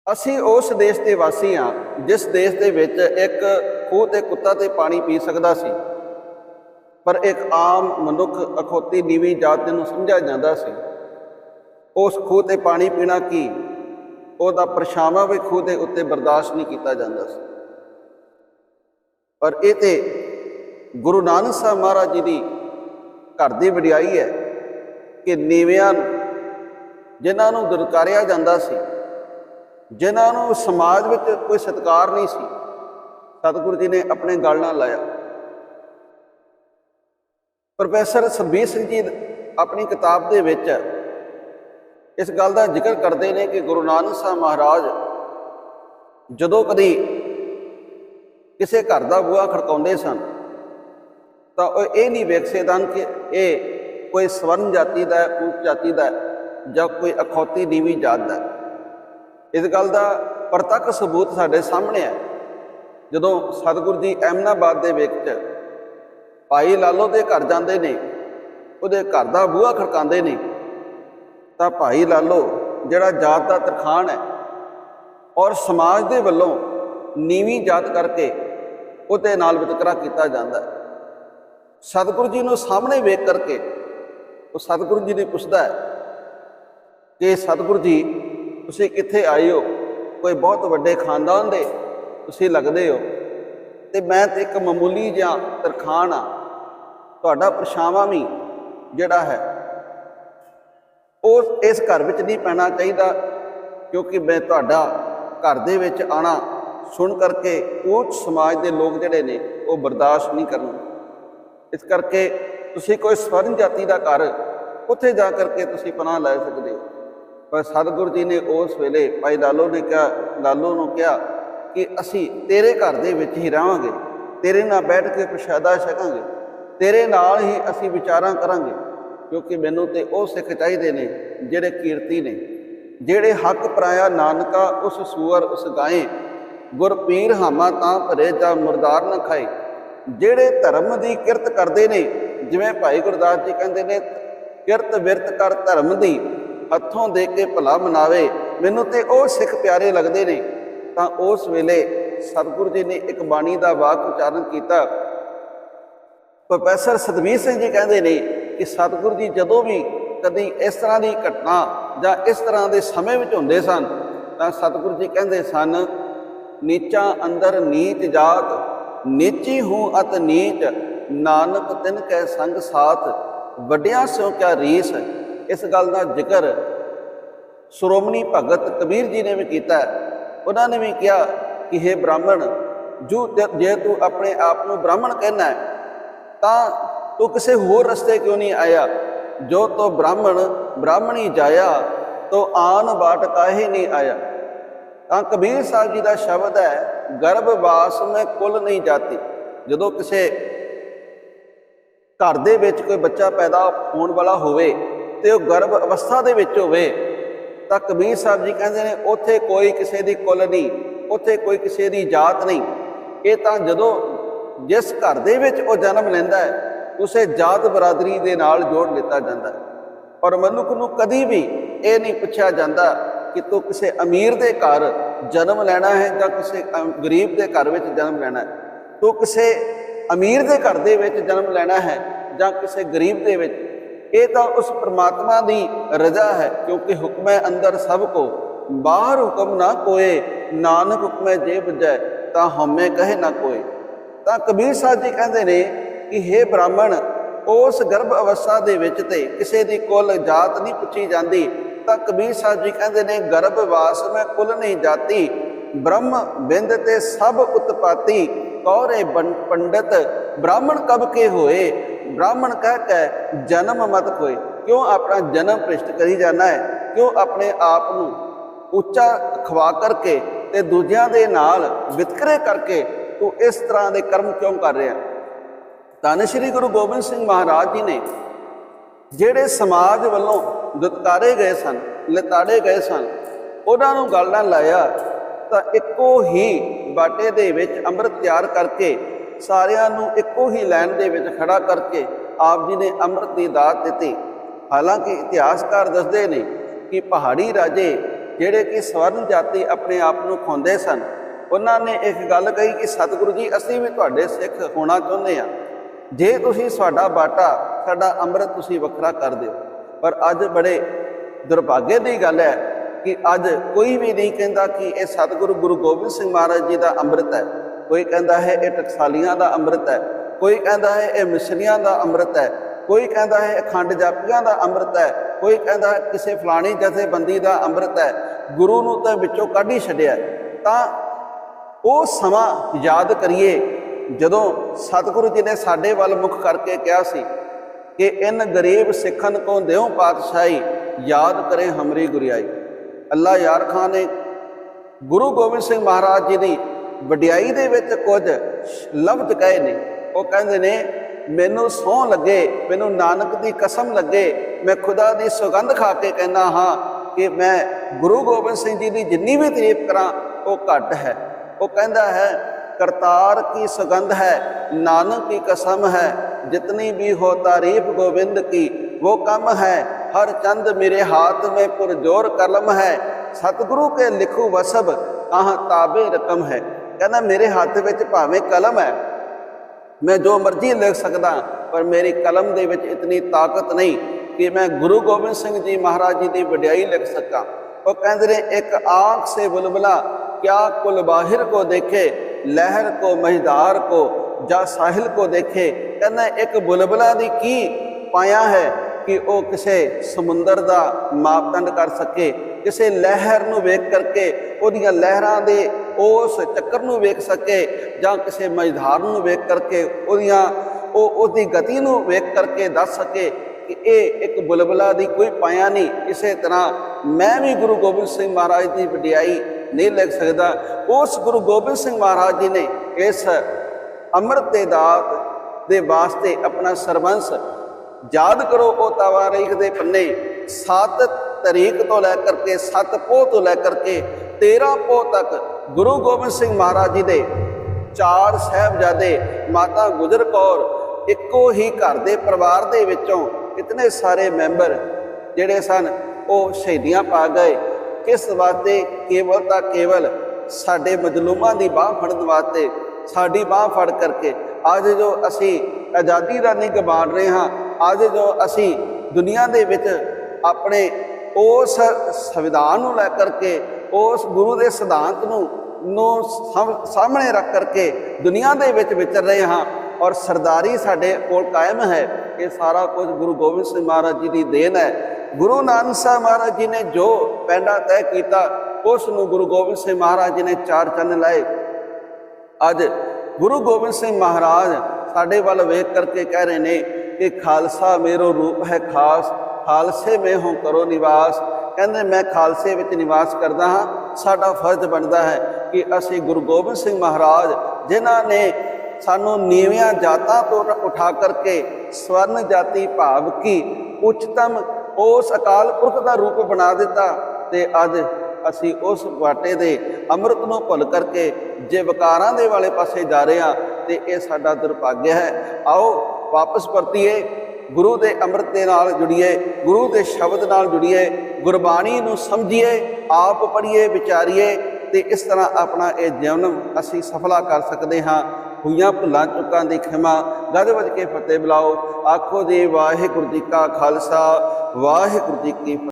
ਅਸੀਂ ਉਸ ਦੇਸ਼ ਦੇ ਵਾਸੀ ਹਾਂ ਜਿਸ ਦੇਸ਼ ਦੇ ਵਿੱਚ ਇੱਕ ਖੂਹ ਤੇ ਕੁੱਤਾ ਤੇ ਪਾਣੀ ਪੀ ਸਕਦਾ ਸੀ, ਪਰ ਇੱਕ ਆਮ ਮਨੁੱਖ ਅਖੌਤੀ ਨੀਵੀਂ ਜਾਤ ਜਿਹਨੂੰ ਸਮਝਿਆ ਜਾਂਦਾ ਸੀ, ਉਸ ਖੂਹ ਤੇ ਪਾਣੀ ਪੀਣਾ ਕੀ ਉਹਦਾ ਪਰਛਾਵਾਂ ਵੀ ਖੂਹ ਦੇ ਉੱਤੇ ਬਰਦਾਸ਼ਤ ਨਹੀਂ ਕੀਤਾ ਜਾਂਦਾ ਸੀ। ਪਰ ਇਹ ਤੇ ਗੁਰੂ ਨਾਨਕ ਸਾਹਿਬ ਮਹਾਰਾਜ ਜੀ ਦੀ ਘਰ ਦੀ ਵਡਿਆਈ ਹੈ ਕਿ ਨੀਵਿਆਂ ਨੂੰ, ਜਿਨ੍ਹਾਂ ਨੂੰ ਦੁਰਕਾਰਿਆ ਜਾਂਦਾ ਸੀ, ਜਿਨ੍ਹਾਂ ਨੂੰ ਸਮਾਜ ਵਿੱਚ ਕੋਈ ਸਤਿਕਾਰ ਨਹੀਂ ਸੀ, ਸਤਿਗੁਰੂ ਜੀ ਨੇ ਆਪਣੇ ਗਲ ਨਾਲ ਲਾਇਆ। ਪ੍ਰੋਫੈਸਰ ਸੁਖਬੀਰ ਸਿੰਘ ਜੀ ਆਪਣੀ ਕਿਤਾਬ ਦੇ ਵਿੱਚ ਇਸ ਗੱਲ ਦਾ ਜ਼ਿਕਰ ਕਰਦੇ ਨੇ ਕਿ ਗੁਰੂ ਨਾਨਕ ਸਾਹਿਬ ਮਹਾਰਾਜ ਜਦੋਂ ਕਦੀ ਕਿਸੇ ਘਰ ਦਾ ਬੂਹਾ ਖੜਕਾਉਂਦੇ ਸਨ ਤਾਂ ਉਹ ਇਹ ਨਹੀਂ ਵੇਖਦੇ ਸਨ ਕਿ ਇਹ ਕੋਈ ਸਵਰਨ ਜਾਤੀ ਦਾ ਹੈ, ਉੱਚ ਜਾਤੀ ਦਾ ਜਾਂ ਕੋਈ ਅਖੌਤੀ ਨੀਵੀਂ ਜਾਤ ਦਾ। ਇਸ ਗੱਲ ਦਾ ਪ੍ਰਤੱਖ ਸਬੂਤ ਸਾਡੇ ਸਾਹਮਣੇ ਹੈ। ਜਦੋਂ ਸਤਿਗੁਰੂ ਜੀ ਅਹਿਮਦਾਬਾਦ ਦੇ ਵਿੱਚ ਭਾਈ ਲਾਲੋ ਦੇ ਘਰ ਜਾਂਦੇ ਨੇ, ਉਹਦੇ ਘਰ ਦਾ ਬੂਹਾ ਖੜਕਾਉਂਦੇ ਨੇ, ਤਾਂ ਭਾਈ ਲਾਲੋ ਜਿਹੜਾ ਜਾਤ ਦਾ ਤਰਖਾਣ ਹੈ ਔਰ ਸਮਾਜ ਦੇ ਵੱਲੋਂ ਨੀਵੀਂ ਜਾਤ ਕਰਕੇ ਉਹਦੇ ਨਾਲ ਵਿਤਕਰਾ ਕੀਤਾ ਜਾਂਦਾ ਹੈ। ਸਤਿਗੁਰੂ ਜੀ ਨੂੰ ਸਾਹਮਣੇ ਵੇਖ ਕਰਕੇ ਉਹ ਸਤਿਗੁਰੂ ਜੀ ਨੇ ਪੁੱਛਦਾ ਹੈ ਕਿ ਸਤਿਗੁਰੂ ਜੀ ਤੁਸੀਂ ਕਿੱਥੇ ਆਏ ਹੋ? ਕੋਈ ਬਹੁਤ ਵੱਡੇ ਖਾਨਦਾਨ ਦੇ ਤੁਸੀਂ ਲੱਗਦੇ ਹੋ ਅਤੇ ਮੈਂ ਤਾਂ ਇੱਕ ਮਾਮੂਲੀ ਜਿਹਾ ਤਰਖਾਣ ਹਾਂ, ਤੁਹਾਡਾ ਪਰਛਾਵਾਂ ਵੀ ਜਿਹੜਾ ਹੈ ਉਹ ਇਸ ਘਰ ਵਿੱਚ ਨਹੀਂ ਪੈਣਾ ਚਾਹੀਦਾ, ਕਿਉਂਕਿ ਮੈਂ ਤੁਹਾਡਾ ਘਰ ਦੇ ਵਿੱਚ ਆਉਣਾ ਸੁਣ ਕਰਕੇ ਉੱਚ ਸਮਾਜ ਦੇ ਲੋਕ ਜਿਹੜੇ ਨੇ ਉਹ ਬਰਦਾਸ਼ਤ ਨਹੀਂ ਕਰਨਗੇ। ਇਸ ਕਰਕੇ ਤੁਸੀਂ ਕੋਈ ਸਵਰਨ ਜਾਤੀ ਦਾ ਘਰ, ਉੱਥੇ ਜਾ ਕਰਕੇ ਤੁਸੀਂ ਪਨਾਹ ਲੈ ਸਕਦੇ ਹੋ। ਪਰ ਸਤਿਗੁਰੂ ਜੀ ਨੇ ਉਸ ਵੇਲੇ ਭਾਈ ਲਾਲੋ ਨੂੰ ਕਿਹਾ ਕਿ ਅਸੀਂ ਤੇਰੇ ਘਰ ਦੇ ਵਿੱਚ ਹੀ ਰਹਾਂਗੇ, ਤੇਰੇ ਨਾਲ ਬੈਠ ਕੇ ਪ੍ਰਸ਼ਾਦਾ ਛਕਾਂਗੇ, ਤੇਰੇ ਨਾਲ ਹੀ ਅਸੀਂ ਵਿਚਾਰਾਂ ਕਰਾਂਗੇ, ਕਿਉਂਕਿ ਮੈਨੂੰ ਤੇ ਉਹ ਸਿੱਖ ਚਾਹੀਦੇ ਨੇ ਜਿਹੜੇ ਕੀਰਤੀ ਨੇ, ਜਿਹੜੇ ਹੱਕ ਪਰਾਇਆ ਨਾਨਕਾ ਉਸ ਸੂਅਰ ਉਸ ਗਾਏ, ਗੁਰ ਪੀਰ ਹਾਮਾ ਤਾਂ ਭਰੇ ਜਾਂ ਮੁਰਦਾਰ ਨਾ ਖਾਏ। ਜਿਹੜੇ ਧਰਮ ਦੀ ਕਿਰਤ ਕਰਦੇ ਨੇ, ਜਿਵੇਂ ਭਾਈ ਗੁਰਦਾਸ ਜੀ ਕਹਿੰਦੇ ਨੇ, ਕਿਰਤ ਵਿਰਤ ਕਰ ਧਰਮ ਦੀ, ਹੱਥੋਂ ਦੇ ਕੇ ਭਲਾ ਮਨਾਵੇ, ਮੈਨੂੰ ਤੇ ਉਹ ਸਿੱਖ ਪਿਆਰੇ ਲੱਗਦੇ ਨੇ। ਤਾਂ ਉਸ ਵੇਲੇ ਸਤਿਗੁਰੂ ਜੀ ਨੇ ਇੱਕ ਬਾਣੀ ਦਾ ਵਾਕ ਉਚਾਰਨ ਕੀਤਾ। ਪ੍ਰੋਫੈਸਰ ਸੁਖਬੀਰ ਸਿੰਘ ਜੀ ਕਹਿੰਦੇ ਨੇ ਕਿ ਸਤਿਗੁਰੂ ਜੀ ਜਦੋਂ ਵੀ ਕਦੀ ਇਸ ਤਰ੍ਹਾਂ ਦੀ ਘਟਨਾ ਜਾਂ ਇਸ ਤਰ੍ਹਾਂ ਦੇ ਸਮੇਂ ਵਿੱਚ ਹੁੰਦੇ ਸਨ ਤਾਂ ਸਤਿਗੁਰੂ ਜੀ ਕਹਿੰਦੇ ਸਨ, ਨੀਚਾਂ ਅੰਦਰ ਨੀਚ ਜਾਤ, ਨੀਚੀ ਹੂੰ ਅਤ ਨੀਚ, ਨਾਨਕ ਤਿਨ ਕੈ ਸੰਗ ਸਾਥ, ਵੱਡਿਆਂ ਸਿਓ ਕਿਆ ਰੀਸ। ਇਸ ਗੱਲ ਦਾ ਜ਼ਿਕਰ ਸ਼੍ਰੋਮਣੀ ਭਗਤ ਕਬੀਰ ਜੀ ਨੇ ਵੀ ਕੀਤਾ। ਉਹਨਾਂ ਨੇ ਵੀ ਕਿਹਾ ਕਿ ਹੇ ਬ੍ਰਾਹਮਣ, ਜੇ ਤੂੰ ਆਪਣੇ ਆਪ ਨੂੰ ਬ੍ਰਾਹਮਣ ਕਹਿਣਾ ਹੈ ਤਾਂ ਤੂੰ ਕਿਸੇ ਹੋਰ ਰਸਤੇ ਕਿਉਂ ਨਹੀਂ ਆਇਆ? ਜੋ ਤੋ ਬ੍ਰਾਹਮਣ ਬ੍ਰਾਹਮਣੀ ਜਾਇਆ, ਤੋ ਆਨ ਬਾਟ ਕਾਹੇ ਨਹੀਂ ਆਇਆ। ਤਾਂ ਕਬੀਰ ਸਾਹਿਬ ਜੀ ਦਾ ਸ਼ਬਦ ਹੈ, ਗਰਭਵਾਸ ਮੈਂ ਕੁਲ ਨਹੀਂ ਜਾਤੀ। ਜਦੋਂ ਕਿਸੇ ਘਰ ਦੇ ਵਿੱਚ ਕੋਈ ਬੱਚਾ ਪੈਦਾ ਹੋਣ ਵਾਲਾ ਹੋਵੇ ਅਤੇ ਉਹ ਗਰਭ ਅਵਸਥਾ ਦੇ ਵਿੱਚ ਹੋਵੇ ਤਾਂ ਕਬੀਰ ਸਾਹਿਬ ਜੀ ਕਹਿੰਦੇ ਨੇ ਉੱਥੇ ਕੋਈ ਕਿਸੇ ਦੀ ਕੁਲ ਨਹੀਂ, ਉੱਥੇ ਕੋਈ ਕਿਸੇ ਦੀ ਜਾਤ ਨਹੀਂ। ਇਹ ਤਾਂ ਜਦੋਂ ਜਿਸ ਘਰ ਦੇ ਵਿੱਚ ਉਹ ਜਨਮ ਲੈਂਦਾ ਹੈ ਉਸੇ ਜਾਤ ਬਰਾਦਰੀ ਦੇ ਨਾਲ ਜੋੜ ਲਿੱਤਾ ਜਾਂਦਾ ਹੈ। ਔਰ ਮਨੁੱਖ ਨੂੰ ਕਦੀ ਵੀ ਇਹ ਨਹੀਂ ਪੁੱਛਿਆ ਜਾਂਦਾ ਕਿ ਤੂੰ ਕਿਸੇ ਅਮੀਰ ਦੇ ਘਰ ਜਨਮ ਲੈਣਾ ਹੈ ਜਾਂ ਕਿਸੇ ਗਰੀਬ ਦੇ ਘਰ ਵਿੱਚ ਜਨਮ ਲੈਣਾ ਹੈ, ਤੂੰ ਕਿਸੇ ਅਮੀਰ ਦੇ ਘਰ ਦੇ ਵਿੱਚ ਜਨਮ ਲੈਣਾ ਹੈ ਜਾਂ ਕਿਸੇ ਗਰੀਬ ਦੇ ਵਿੱਚ। ਇਹ ਤਾਂ ਉਸ ਪਰਮਾਤਮਾ ਦੀ ਰਜ਼ਾ ਹੈ, ਕਿਉਂਕਿ ਹੁਕਮੈ ਅੰਦਰ ਸਭ ਕੋ, ਬਾਹਰ ਹੁਕਮ ਨਾ ਕੋਏ, ਨਾਨਕ ਹੁਕਮੈ ਜੇ ਬੁਝੈ, ਤਾਂ ਹਉਮੈ ਕਹੇ ਨਾ ਕੋਏ। ਤਾਂ ਕਬੀਰ ਸਾਹਿਬ ਜੀ ਕਹਿੰਦੇ ਨੇ ਕਿ ਹੇ ਬ੍ਰਾਹਮਣ, ਉਸ ਗਰਭ ਅਵਸਥਾ ਦੇ ਵਿੱਚ ਤੇ ਕਿਸੇ ਦੀ ਕੁਲ ਜਾਤ ਨਹੀਂ ਪੁੱਛੀ ਜਾਂਦੀ। ਤਾਂ ਕਬੀਰ ਸਾਹਿਬ ਜੀ ਕਹਿੰਦੇ ਨੇ, ਗਰਭਵਾਸ ਮੈਂ ਕੁਲ ਨਹੀਂ ਜਾਤੀ, ਬ੍ਰਹਮ ਬਿੰਦ ਤੇ ਸਭ ਉਤਪਾਤੀ, ਕੌਰੇ ਪੰਡਤ ਬ੍ਰਾਹਮਣ ਕਬ ਕੇ ਹੋਏ, ਬ੍ਰਾਹਮਣ ਕਹਿ ਕੇ ਜਨਮ ਮਤ ਹੋਏ। ਕਿਉਂ ਆਪਣਾ ਜਨਮ ਭ੍ਰਿਸ਼ਟ ਕਰੀ ਜਾਣਾ ਹੈ? ਕਿਉਂ ਆਪਣੇ ਆਪ ਨੂੰ ਉੱਚਾ ਖਵਾ ਕਰਕੇ ਤੇ ਦੂਜਿਆਂ ਦੇ ਨਾਲ ਵਿਤਕਰੇ ਕਰਕੇ ਤੂੰ ਇਸ ਤਰ੍ਹਾਂ ਦੇ ਕਰਮ ਕਿਉਂ ਕਰ ਰਿਹਾ? ਧੰਨ ਸ਼੍ਰੀ ਗੁਰੂ ਗੋਬਿੰਦ ਸਿੰਘ ਮਹਾਰਾਜ ਜੀ ਨੇ ਜਿਹੜੇ ਸਮਾਜ ਵੱਲੋਂ ਦੁਤਕਾਰੇ ਗਏ ਸਨ, ਲਿਤਾੜੇ ਗਏ ਸਨ, ਉਹਨਾਂ ਨੂੰ ਗੱਲ ਨਾਲ ਲਾਇਆ ਤਾਂ ਇੱਕੋ ਹੀ ਬਾਟੇ ਦੇ ਵਿੱਚ ਅੰਮ੍ਰਿਤ ਤਿਆਰ ਕਰਕੇ ਸਾਰਿਆਂ ਨੂੰ ਇੱਕੋ ਹੀ ਲਾਈਨ ਦੇ ਵਿੱਚ ਖੜਾ ਕਰਕੇ ਆਪ ਜੀ ਨੇ ਅੰਮ੍ਰਿਤ ਦੀ ਦਾਤ ਦਿੱਤੀ। ਹਾਲਾਂਕਿ ਇਤਿਹਾਸਕਾਰ ਦੱਸਦੇ ਨੇ ਕਿ ਪਹਾੜੀ ਰਾਜੇ ਜਿਹੜੇ ਕਿ ਸਵਰਨ ਜਾਤੀ ਆਪਣੇ ਆਪ ਨੂੰ ਖਾਂਦੇ ਸਨ, ਉਹਨਾਂ ਨੇ ਇੱਕ ਗੱਲ ਕਹੀ ਕਿ ਸਤਿਗੁਰੂ ਜੀ, ਅਸੀਂ ਵੀ ਤੁਹਾਡੇ ਸਿੱਖ ਹੋਣਾ ਚਾਹੁੰਦੇ ਹਾਂ, ਜੇ ਤੁਸੀਂ ਸਾਡਾ ਬਾਟਾ, ਸਾਡਾ ਅੰਮ੍ਰਿਤ ਤੁਸੀਂ ਵੱਖਰਾ ਕਰ ਦਿਓ। ਪਰ ਅੱਜ ਬੜੇ ਦੁਰਭਾਗੇ ਦੀ ਗੱਲ ਹੈ ਕਿ ਅੱਜ ਕੋਈ ਵੀ ਨਹੀਂ ਕਹਿੰਦਾ ਕਿ ਇਹ ਸਤਿਗੁਰੂ ਗੁਰੂ ਗੋਬਿੰਦ ਸਿੰਘ ਮਹਾਰਾਜ ਜੀ ਦਾ ਅੰਮ੍ਰਿਤ ਹੈ। ਕੋਈ ਕਹਿੰਦਾ ਹੈ ਇਹ ਟਕਸਾਲੀਆਂ ਦਾ ਅੰਮ੍ਰਿਤ ਹੈ, ਕੋਈ ਕਹਿੰਦਾ ਹੈ ਇਹ ਮਿਸਰੀਆਂ ਦਾ ਅੰਮ੍ਰਿਤ ਹੈ, ਕੋਈ ਕਹਿੰਦਾ ਹੈ ਅਖੰਡ ਜਾਪੀਆਂ ਦਾ ਅੰਮ੍ਰਿਤ ਹੈ, ਕੋਈ ਕਹਿੰਦਾ ਹੈ ਕਿਸੇ ਫਲਾਣੀ ਜਥੇਬੰਦੀ ਦਾ ਅੰਮ੍ਰਿਤ ਹੈ। ਗੁਰੂ ਨੂੰ ਤਾਂ ਵਿੱਚੋਂ ਕੱਢ ਹੀ ਛੱਡਿਆ। ਤਾਂ ਉਹ ਸਮਾਂ ਯਾਦ ਕਰੀਏ ਜਦੋਂ ਸਤਿਗੁਰੂ ਜੀ ਨੇ ਸਾਡੇ ਵੱਲ ਮੁੱਖ ਕਰਕੇ ਕਿਹਾ ਸੀ ਕਿ ਇਨ ਗਰੀਬ ਸਿੱਖਨ ਕੋ ਦਿਓ ਪਾਤਸ਼ਾਹੀ, ਯਾਦ ਕਰੇ ਹਮਰੀ ਗੁਰਿਆਈ। ਅੱਲਾ ਯਾਰ ਖਾਨ ਨੇ ਗੁਰੂ ਗੋਬਿੰਦ ਸਿੰਘ ਮਹਾਰਾਜ ਜੀ ਦੀ ਵਡਿਆਈ ਦੇ ਵਿੱਚ ਕੁਝ ਲਫ਼ਜ਼ ਕਹੇ ਨੇ। ਉਹ ਕਹਿੰਦੇ ਨੇ, ਮੈਨੂੰ ਸਹੁੰ ਲੱਗੇ, ਮੈਨੂੰ ਨਾਨਕ ਦੀ ਕਸਮ ਲੱਗੇ, ਮੈਂ ਖੁਦਾ ਦੀ ਸੁਗੰਧ ਖਾ ਕੇ ਕਹਿੰਦਾ ਹਾਂ ਕਿ ਮੈਂ ਗੁਰੂ ਗੋਬਿੰਦ ਸਿੰਘ ਜੀ ਦੀ ਜਿੰਨੀ ਵੀ ਤਾਰੀਫ ਕਰਾਂ ਉਹ ਘੱਟ ਹੈ। ਉਹ ਕਹਿੰਦਾ ਹੈ, करतार की सुगंध है, नानक की कसम है, जितनी भी हो तारीफ गोविंद की वो कम है। हर चंद मेरे हाथ में पुरजोर कलम है, सतगुरु के लिखू वसब कहाँ ताबे रकम है। कहना मेरे हाथ में भावें कलम है, मैं जो मर्जी लिख सकता, पर मेरी कलम दे विच इतनी ताकत नहीं कि मैं गुरु गोबिंद सिंह जी महाराज जी की वडियाई लिख सका। वो कहते ने, एक आँख से बुलबुला क्या कुल बाहिर को देखे, लहर को मझधार को जा साहिल को देखे। कहना एक बुलबुला दी की पाया है कि वो किसी समुंदर का मापदंड कर सके, किसी लहर नूं वेख करके उहदियां लहरां दे उस चक्कर नूं वेख सके, जां किसी मझधार नूं वेख करके उसदी गति नूं वेख करके दस सके कि ये एक बुलबुला दी कोई पाया नहीं। इस तरह मैं भी गुरु गोबिंद सिंह महाराज की वडियाई नहीं लिख सकता। उस गुरु गोबिंद सिंह महाराज जी ने इस अमृत के दात के वास्ते अपना सरबंस याद करो। वो तवारीख के पन्ने 7 तरीक तो लैकर के 7 पोह तो लैकर के 13 पोह तक गुरु गोबिंद सिंह महाराज जी के 4 साहिबजादे, माता गुजर कौर, इक्को ही घर के परिवार के विचों इतने सारे मैंबर जिहड़े सन वो शहीदियां पा गए। किस वास्ते? केवल तो केवल साडे मजलूमां दी बाह फड़न वास्ते, साडी बाह फड़ करके अज जो असी आज़ादी दा नहीं गवाण रहे हाँ, अज जो असी दुनिया दे विच अपने उस संविधान नूं लै करके उस गुरु के सिद्धांत नूं सामने रख करके दुनिया दे विच विचर रहे हाँ और सरदारी साडे कोल कायम है। ये सारा कुछ गुरु गोबिंद सिंह महाराज जी की देन है। गुरु नानक साहब महाराज जी ने जो पैंडा तय किया उस गुरु गोबिंद सिंह महाराज जी ने 4 चन्न लाए। अज गुरु गोबिंद सिंह महाराज साडे वाल वेख करके कह रहे ने कि खालसा मेरो रूप है खास, खालसे में हो करो निवास। कहते मैं खालसे विच निवास करता हाँ, साडा फर्ज बनता है कि असी गुरु गोबिंद सिंह महाराज जिन्हां ने सानू नीवियां जातां तो उठा करके स्वर्ण जाति भाव की उच्चतम उस अकाल पुरख का रूप बना दिता, ते अज असी उस वाटे दे अमृत नूं भुल करके जे विकारां दे वाले पासे जा रहे हाँ, ते ये साडा दुर्भाग्य है। आओ वापस परतीए, गुरु के अमृत के नाल जुड़िए, गुरु के शब्द नाल जुड़िए, गुरबाणी नूं समझिए, आप पढ़िए, विचारिए, ते इस तरह अपना ये जीवन असी सफला कर सकते हाँ। हुईयां भुलां चुकां दी खिमा, गज वज के फतेह बुलाओ। आखो जी वाहिगुरू जी का खालसा, वाहिगुरू जी की फतेह।